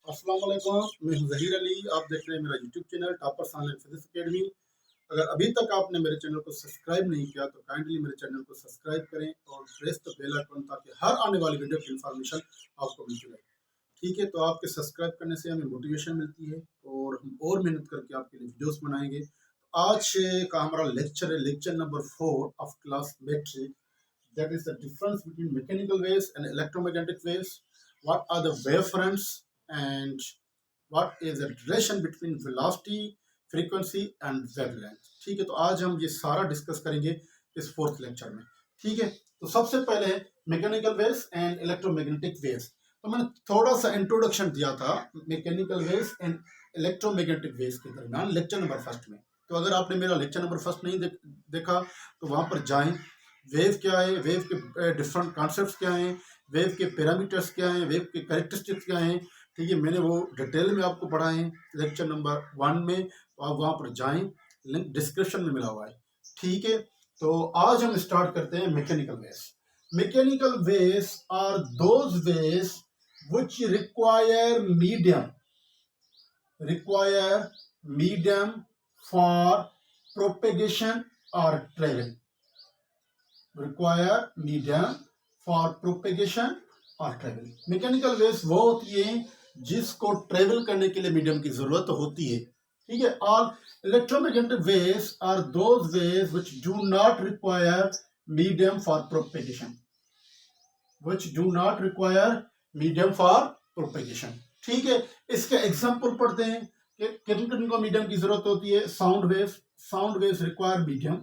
अस्सलाम वालेकुम, मैं हूं ज़हीर अली। आप देख रहे हैं मेरा YouTube channel toppers online physics academy. अगर अभी तक आपने मेरे चैनल को सब्सक्राइब नहीं किया तो काइंडली मेरे चैनल को सब्सक्राइब करें और प्रेस द बेल आइकन ताकि हर आने वाली वीडियो की इन्फॉर्मेशन आपको मिलती रहे। ठीक है, तो आपके सब्सक्राइब करने से हमें मोटिवेशन मिलती है और हम और मेहनत करके आपके लिए वीडियोस बनाएंगे। आज का हमारा लेक्चर है lecture number 4 of class matric, that is the difference between mechanical waves and electromagnetic waves. What are the wavefronts and what is the relation between velocity, frequency and wavelength. ठीक है, तो आज हम ये सारा डिस्कस करेंगे इस फोर्थ लेक्चर में। ठीक है, तो सबसे पहले है mechanical waves and electromagnetic waves. तो मैंने थोड़ा सा इंट्रोडक्शन दिया था mechanical waves and electromagnetic waves के दरमियान लेक्चर नंबर फर्स्ट में। तो अगर आपने मेरा लेक्चर नंबर फर्स्ट नहीं देखा तो वहां पर जाएं। वेव क्या है, वेव के डिफरेंट कॉन्सेप्ट्स क्या हैं, वेव के पैरामीटर्स क्या हैं, वेव के कैरेक्टरिस्टिक्स क्या हैं। ठीक है, मैंने वो डिटेल में आपको पढ़ाए हैं लेक्चर नंबर 1 में, तो आप वहाँ पर जाएं, लिंक डिस्क्रिप्शन में मिला हुआ है। ठीक है, तो आज हम स्टार्ट करते हैं mechanical waves. Mechanical waves are those waves which require medium for propagation or travel. Require medium for propagation or travel. Mechanical waves वो होती है जिसको ट्रेवल करने के लिए मीडियम की जरूरत होती है। ठीक है, और electromagnetic waves are those waves which do not require medium for propagation, ठीक है, इसके एग्जांपल पढ़ते हैं कि किन किन को मीडियम की जरूरत होती है। Sound waves require medium.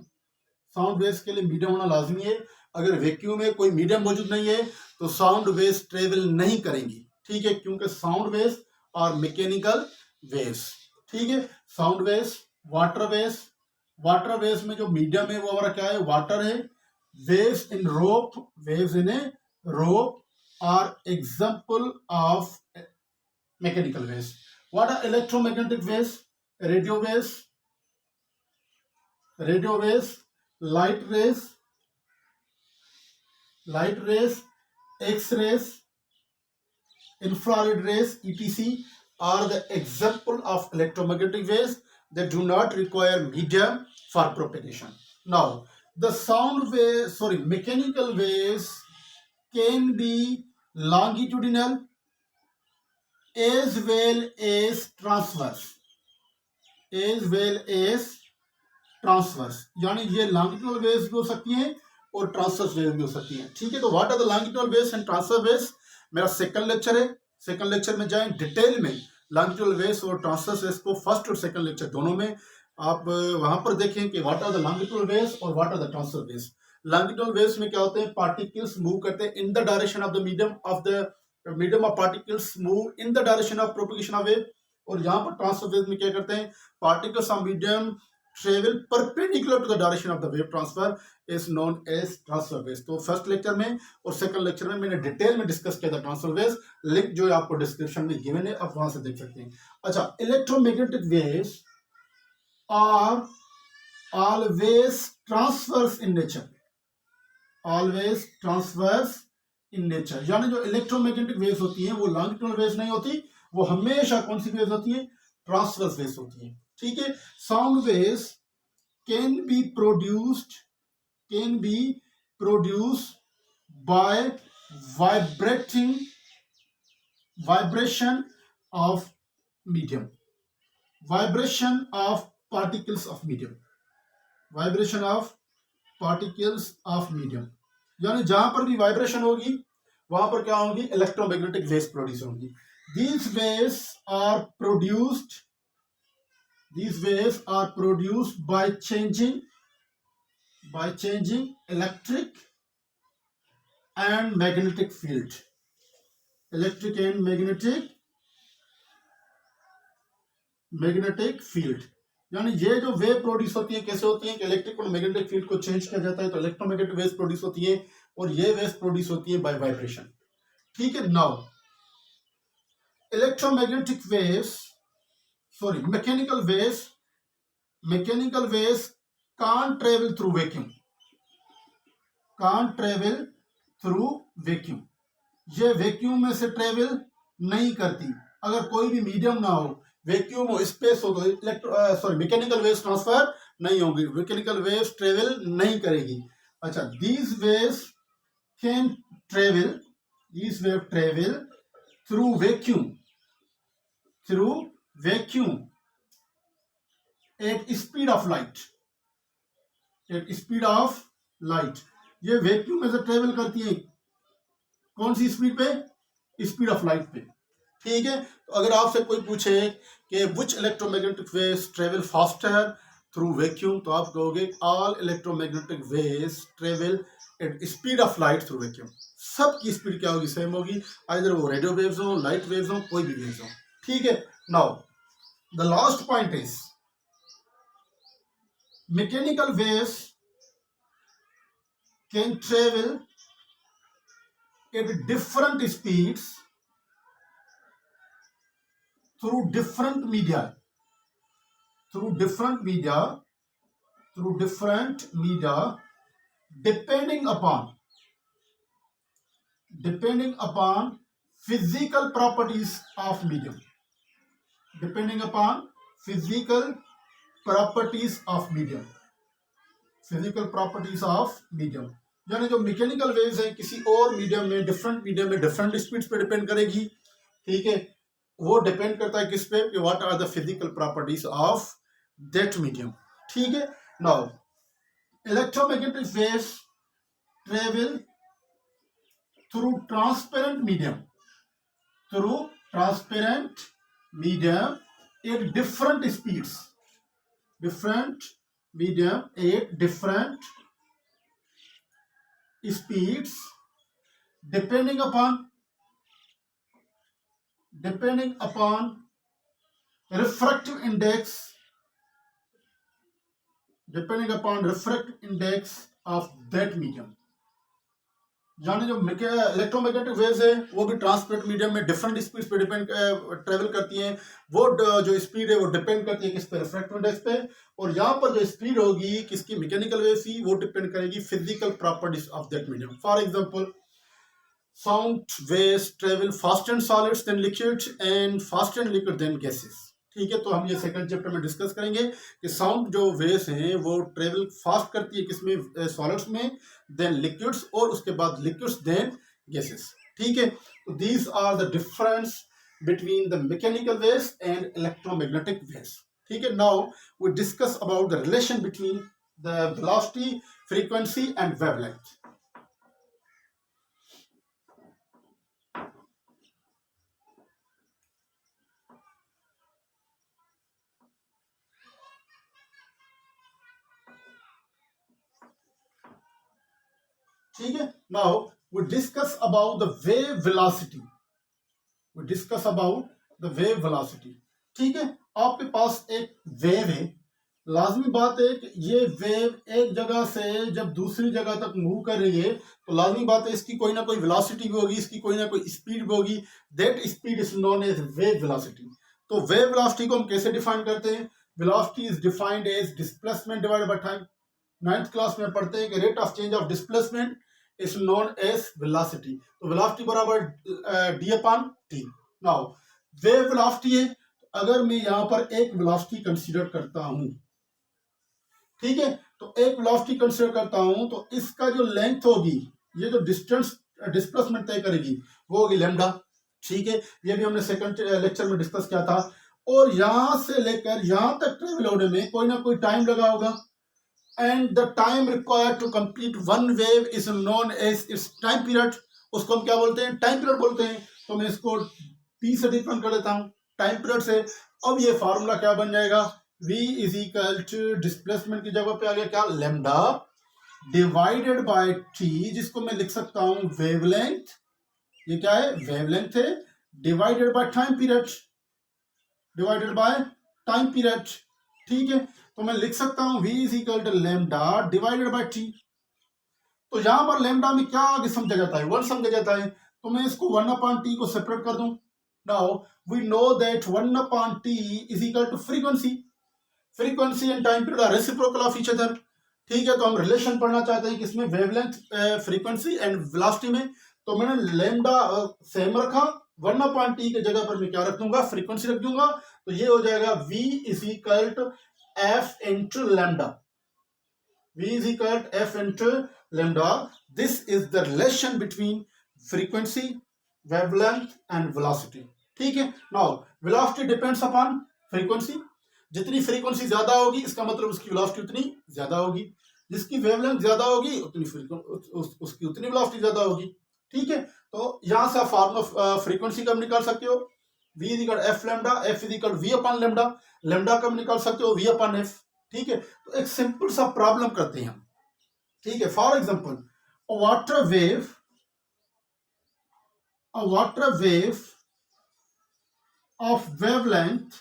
Sound waves के लिए मीडियम होना लाजमी है। अगर वैक्यूम में कोई मीडियम मौजूद नहीं है तो साउंड वेव्स ट्रेवल नहीं करेंगी। ठीक है, क्योंकि साउंड वेव्स और मैकेनिकल वेव्स। ठीक है, साउंड वेव्स, वाटर वेव्स में जो मीडियम है वो हमारा क्या है, वाटर है। Waves in rope are example of mechanical waves. What are electromagnetic waves? Radio waves, light rays, X-rays, infrared rays, etc. are the example of electromagnetic waves that do not require medium for propagation. Now, the mechanical waves can be longitudinal as well as transverse, यानी ये longitudinal waves भी हो सकती हैं और transverse wave भी हो सकती हैं। ठीक है, तो what are the longitudinal waves and transverse waves, मेरा सेकंड लेक्चर है। सेकंड लेक्चर में जाएं डिटेल में लॉन्गिट्यूडनल वेव्स और ट्रांसवर्स वेव्स को, फर्स्ट और सेकंड लेक्चर दोनों में आप वहां पर देखें कि what are the longitudinal waves और what are the transverse waves. Longitudinal waves में क्या होते हैं, पार्टिकल्स मूव करते हैं in the direction of the medium of particles move in the direction of propagation of wave. और यहाँ पर ट्रांसवर्स वेव्स में क्या करते हैं, particles of medium travel perpendicular to the direction of the wave transfer is known as transfer waves। तो first lecture में और सेकंड लेक्चर में मैंने डिटेल में डिस्कस किया था ट्रांसफर वेव्स। लिंक जो है आपको डिस्क्रिप्शन में गिवन है, आप वहां से देख सकते हैं। अच्छा, electromagnetic waves are always transverse in nature, यानी जो इलेक्ट्रोमैग्नेटिक वेव्स होती हैं वो लॉन्गिट्यूडनल वेव्स नहीं होती, वो हमेशा कौन सी वेव्स होती है, ट्रांसवर्स वेव्स होती है। ठीक है, sound waves can be produced by vibration of particles of medium, यानी जहां पर भी वाइब्रेशन होगी वहां पर क्या होगी, इलेक्ट्रोमैग्नेटिक वेव्स प्रोड्यूस होंगी। These waves are produced by changing electric and magnetic field. यानी ये जो वेव प्रोड्यूस होती है कैसे होती है कि इलेक्ट्रिक और मैग्नेटिक फील्ड को चेंज किया जाता है, तो इलेक्ट्रोमैग्नेटिक वेव्स प्रोड्यूस होती है और ये वेव्स प्रोड्यूस होती है बाय वाइब्रेशन। ठीक है, now mechanical waves can't travel through vacuum, ये वैक्यूम में से ट्रेवल नहीं करती। अगर कोई भी मीडियम ना हो, वैक्यूम हो, स्पेस हो, तो मैकेनिकल वेव्स ट्रांसफर नहीं होगी, मैकेनिकल वेव्स ट्रेवल नहीं करेगी। अच्छा, these waves can travel, these wave travel through vacuum, through vacuum at speed of light, at speed of light. ये वैक्यूम में से ट्रेवल करती है कौन सी स्पीड पे? स्पीड ऑफ लाइट पे। ठीक है, तो अगर आपसे कोई पूछे कि which electromagnetic waves travel faster through vacuum, तो आप कहोगे all electromagnetic waves travel at speed of light through vacuum. सबकी स्पीड क्या होगी? सेम होगी, आइदर वो रेडियो वेव्स हो, लाइट वेव्स हो, कोई भी वेव्स हो। ठीक है, now the last point is mechanical waves can travel at different speeds through different media, through different media, through different media, depending upon physical properties of medium, depending upon physical properties of medium, physical properties of medium। यानी जो mechanical waves है किसी और medium में, different medium में different speeds पे depend करेगी। ठीक है, वो डिपेंड करता है किस पे? What are the physical properties of that medium. ठीक है, now electromagnetic waves travel through transparent medium, through transparent medium at different speeds, different medium at different speeds depending upon refractive index, depending upon refractive index of that medium। यानी जो electromagnetic waves है वो भी transparent medium में different speed पे depend travel करती हैं। वो जो स्पीड है वो डिपेंड करती है किस पे? रिफ्रैक्टिव इंडेक्स पे। और यहाँ पर जो स्पीड होगी किसकी? मैकेनिकल वेव्स की, वो डिपेंड करेगी physical properties of that medium. For example, sound waves travel faster in solids than liquids and faster in liquid than gases. ठीक है, तो हम ये सेकंड चैप्टर में डिस्कस करेंगे कि साउंड जो वेव्स हैं वो ट्रेवल फास्ट करती है किसमें? सॉलिड्स में, देन लिक्विड्स, और उसके बाद लिक्विड्स देन गैसेस। ठीक है, तो these are the difference between the mechanical waves and electromagnetic waves. ठीक है, now we discuss about the relation between the velocity, frequency and wavelength. ठीक है, now we discuss about the wave velocity, we discuss about the wave velocity। ठीक है, आपके पास एक wave है, लाजमी बात है कि ये वेव एक जगह से जब दूसरी जगह तक मूव कर रही है तो लाजमी बात है इसकी कोई ना कोई वेलोसिटी भी होगी, इसकी कोई ना कोई स्पीड भी होगी। That speed is known as wave velocity. तो वेव वेलोसिटी को हम कैसे डिफाइन करते हैं? Velocity is defined as displacement divided by time. 9th class में पढ़ते हैं कि rate of change of displacement is known as velocity। तो velocity बराबर d upon t। Now wave velocity है, अगर मैं यहाँ पर एक velocity कंसीडर करता हूँ, ठीक है, तो एक velocity कंसीडर करता हूँ तो इसका जो लेंथ होगी, ये जो डिस्टेंस डिस्प्लेसमेंट तय करेगी वो होगी लैम्डा। ठीक है, ये भी हमने सेकंड लेक्चर में डिस्कस किया था। और यहां से लेकर यहां तक ट्रेवल होने में कोई ना कोई टाइम लगा होगा, and the time required to complete one wave is known as its time period। उसको हम क्या बोलते हैं? टाइम पीरियड बोलते हैं। तो मैं इसको t से डिफाइन कर देता हूं, टाइम पीरियड से। अब ये फार्मूला क्या बन जाएगा? v is equal to displacement की जगह पे आ गया क्या? लैम्डा डिवाइडेड बाय t, जिसको मैं लिख सकता हूं वेवलेंथ। ये क्या है? वेवलेंथ है, divided by time period, divided by time period. ठीक है, तो मैं लिख सकता हूं v is equal to lambda divided by t। तो यहां पर लैम्डा में क्या आगे समझा जाता है? 1 समझा जाता है। तो मैं इसको 1 अपॉन t को सेपरेट कर दूं। Now we know that 1 upon t is equal to frequency. Frequency and time period are reciprocal of each other. ठीक है, तो हम रिलेशन पढ़ना चाहते हैं किसमें? वेवलेंथ, फ्रीक्वेंसी एंड वेलोसिटी में। तो मैंने लैम्डा सेम रखा, 1 अपॉन टी के जगह पर मैं क्या रख दूंगा, फ्रीक्वेंसी रख दूंगा, तो ये हो जाएगा v is equal to F into lambda, v is equal to F into lambda. This is the relation between frequency, wavelength and velocity. ठीक है, now velocity depends upon frequency, जितनी फ्रीक्वेंसी ज्यादा होगी इसका मतलब उसकी वेलोसिटी उतनी ज्यादा होगी, जिसकी वेवलेंथ ज्यादा होगी उतनी उसकी उतनी वेलोसिटी ज्यादा होगी। ठीक है, तो यहां से आप फॉर्मूला फ्रीक्वेंसी कब निकाल सकते हो, v is equal F lambda, F is equal v upon lambda, lambda कब निकाल सकते हो, v अपॉन एफ। ठीक है, तो एक सिंपल सा प्रॉब्लम करते हैं हम। ठीक है, for example water wave, a water wave of wavelength,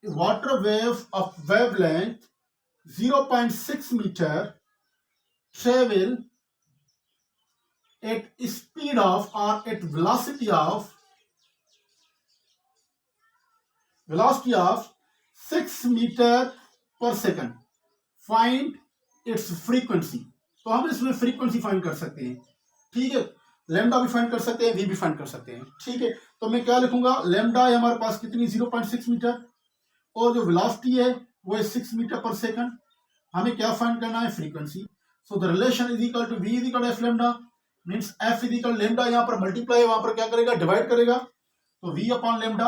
a water wave of wavelength 0.6 meter travel at speed of or at velocity of 6 meter per second. Find its frequency. तो हम इसमें frequency find कर सकते हैं। ठीक है, lambda भी find कर सकते हैं, वी भी फाइंड कर सकते हैं। ठीक है, तो मैं क्या लिखूंगा, लैम्डा है हमारे पास कितनी 0.6 मीटर, और जो वेलोसिटी है वो है 6 मीटर पर सेकंड। हमें क्या फाइंड करना है, frequency. So the relation is equal to V is equal F lambda, means F is equal lambda, यहाँ पर मल्टीप्लाई है, वहां पर क्या करेगा, डिवाइड करेगा, तो वी अपॉन लैम्डा।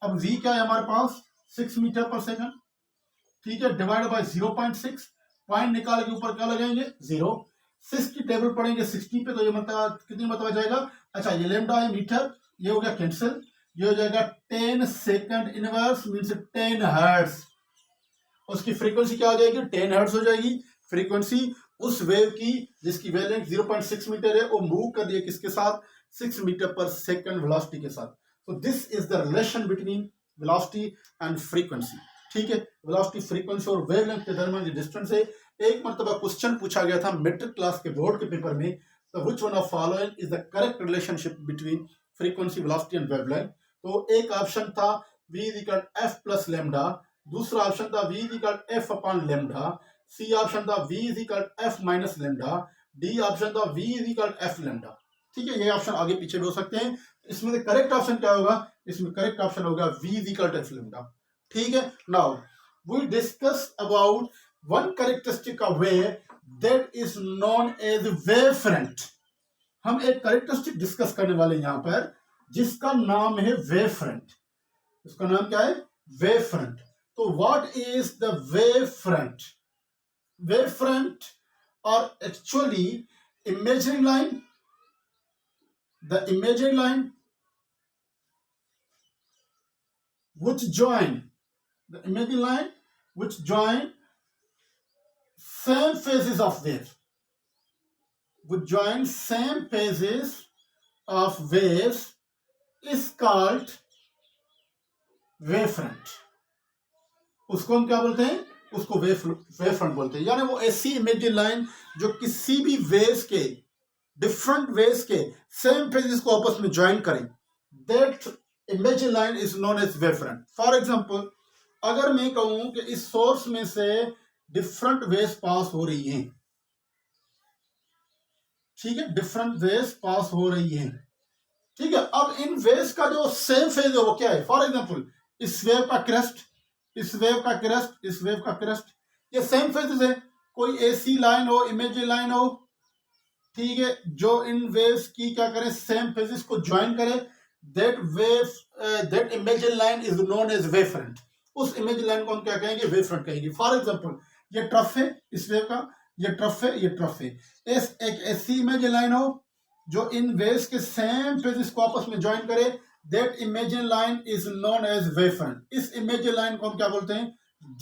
अब वी क्या है हमारे पास 6 मीटर पर सेकंड। ठीक है, डिवाइड बाय 0.6, पॉइंट निकाल के ऊपर क्या लगाएंगे, 0। 6 की टेबल पढ़ेंगे 60 पे, तो ये मतलब कितनी मतलब जाएगा, अच्छा ये लैम्डा है मीटर, ये हो गया कैंसिल, ये हो जाएगा 10 सेकंड इनवर्स मींस 10 हर्ट्ज। उसकी फ्रीक्वेंसी क्या हो जाएगी, 10 हर्ट्ज हो जाएगी फ्रीक्वेंसी उस वेव की जिसकी वेवलेंथ 0.6 मीटर है, वो मूव कर दिए किसके साथ, 6 मीटर पर सेकंड वेलोसिटी के साथ। तो this is the relation between velocity and frequency. ठीक है, वेलोसिटी, फ्रीक्वेंसी और वेवलेंथ के दरमियान जो डिस्टेंस है। एक मरतबा क्वेश्चन पूछा गया था मैट्रिक क्लास के बोर्ड के पेपर में, तो which one of following is the correct relationship between frequency, velocity and wavelength. तो एक ऑप्शन था v is equal F plus lambda, दूसरा ऑप्शन था v is equal F upon lambda, C option था v is equal F minus lambda, D option था v is equal F lambda. ठीक है, ये ऑप्शन आगे पीछे भी हो सकते हैं। इसमें से करेक्ट ऑप्शन क्या होगा, इसमें करेक्ट ऑप्शन होगा v is equal F lambda. ठीक है, now we discuss about one characteristic of wave that is known as wave front. हम एक कैरेक्टरिस्टिक डिस्कस करने वाले हैं यहाँ पर जिसका नाम है वेव फ्रंट। इसका नाम क्या है, वेव फ्रंट। तो what is the wave front, wave front और actually imaginary line, the imaginary line which join, the imaginary line which join same phases of wave, which join same phases of waves is called wave front. उसको हम क्या बोलते हैं, उसको wave front बोलते हैं। यानी वो ऐसी इमेजिनरी लाइन जो किसी भी वेव्स के, डिफरेंट वेव्स के सेम फेजेस को आपस में ज्वाइन करें, that imaginary line is known as wave front. For example, अगर मैं कहूं कि इस सोर्स में से डिफरेंट वेव्स पास हो रही हैं, ठीक है, डिफरेंट वेव्स पास हो रही हैं, ठीक है। अब इन वेव्स का जो सेम फेज है वो क्या है, फॉर एग्जांपल इस वेव का क्रेस्ट, इस वेव का क्रेस्ट, इस वेव का क्रेस्ट, ये सेम फेजेस है। कोई ऐसी लाइन हो, इमेजिनरी लाइन हो, ठीक है, जो इन वेव्स की क्या करे, सेम फेजेस को ज्वाइन करे, that wave that imaginary line is known as wave front। उस इमेजिनरी लाइन को हम क्या कहेंगे, वेव फ्रंट कहेंगे। फॉर एग्जांपल ये ट्रफ है इस वेव का, ये ट्रफ है, ये ट्रफ है। एक ऐसी इमेजिनरी लाइन हो जो इन वेव्स के सेम फेजेस को आपस में ज्वाइन करे, that imaginary line is known as wave front। इस इमेजिनरी लाइन को हम क्या बोलते हैं,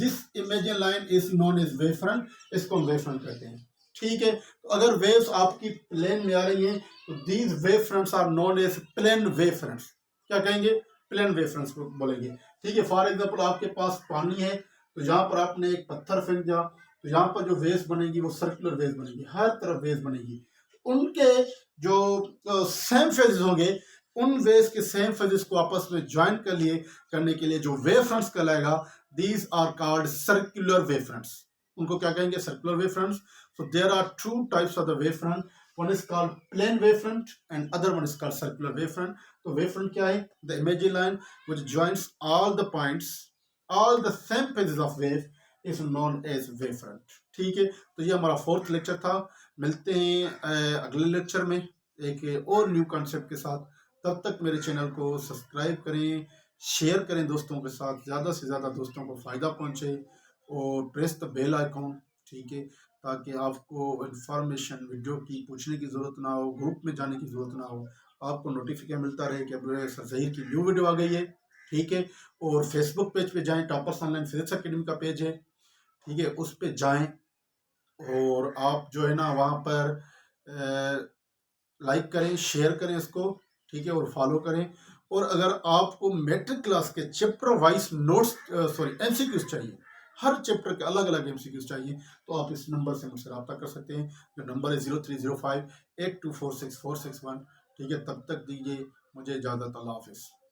this imaginary line is known as wave front, इसको हम वेव फ्रंट कहते हैं। ठीक है, तो अगर वेव्स आपकी प्लेन में आ रही हैं तो these wave fronts are known as plane wave fronts. क्या कहेंगे, प्लेन वेव फ्रंट्स बोलेंगे। ठीक है, फॉर एग्जांपल आपके पास पानी है, तो यहाँ पर आपने एक पत्थर फेंक दिया, तो यहाँ पर जो वेव्स बनेगी वो सर्कुलर वेव्स बनेगी, हर तरफ वेव्स बनेगी। उनके जो सेम फेजेस होंगे, उन वेव्स के सेम फेजेस को आपस में ज्वाइन करने के लिए जो वेव फ्रंट्स कहलाएगा, these are called circular wave fronts. उनको क्या कहेंगे, circular wave fronts. So there are two types of the wave front, one is called plane wave front and other one is called circular wave front. तो wave front क्या है? The imaginary line which joins all the points, all the same phases of wave is known as wave front. ठीक है, तो ये हमारा 4th lecture था। मिलते हैं अगले लेक्चर में एक और न्यू कॉन्सेप्ट के साथ। तब तक मेरे चैनल को सब्सक्राइब करें, शेयर करें दोस्तों के साथ, ज़्यादा से ज़्यादा दोस्तों को फ़ायदा पहुंचे, और प्रेस द बेल आइकॉन। ठीक है, ताकि आपको इंफॉर्मेशन वीडियो की पूछने की ज़रूरत ना हो, ग्रुप में जाने की ज़रूरत ना हो, आपको नोटिफिकेशन मिलता रहे कि अब सर ज़हीर की न्यू वीडियो आ गई है। ठीक है, और फेसबुक पेज पे जाएं, टॉपर्स ऑनलाइन फिजिक्स अकेडमी का पेज है। ठीक है, उस पे जाएं और आप जो है ना वहाँ पर लाइक करें, शेयर करें इसको। ठीक है, और फॉलो करें। और अगर आपको मैट्रिक क्लास के chapter wise notes sorry MCQs चाहिए, हर चैप्टर के अलग अलग एमसीक्यूज चाहिए, तो आप इस नंबर से मुझसे रब्ता कर सकते हैं। जो नंबर है 030582464661। ठीक है, तब तक दीजिए मुझे इजाज़त। अल्लाह हाफिज़।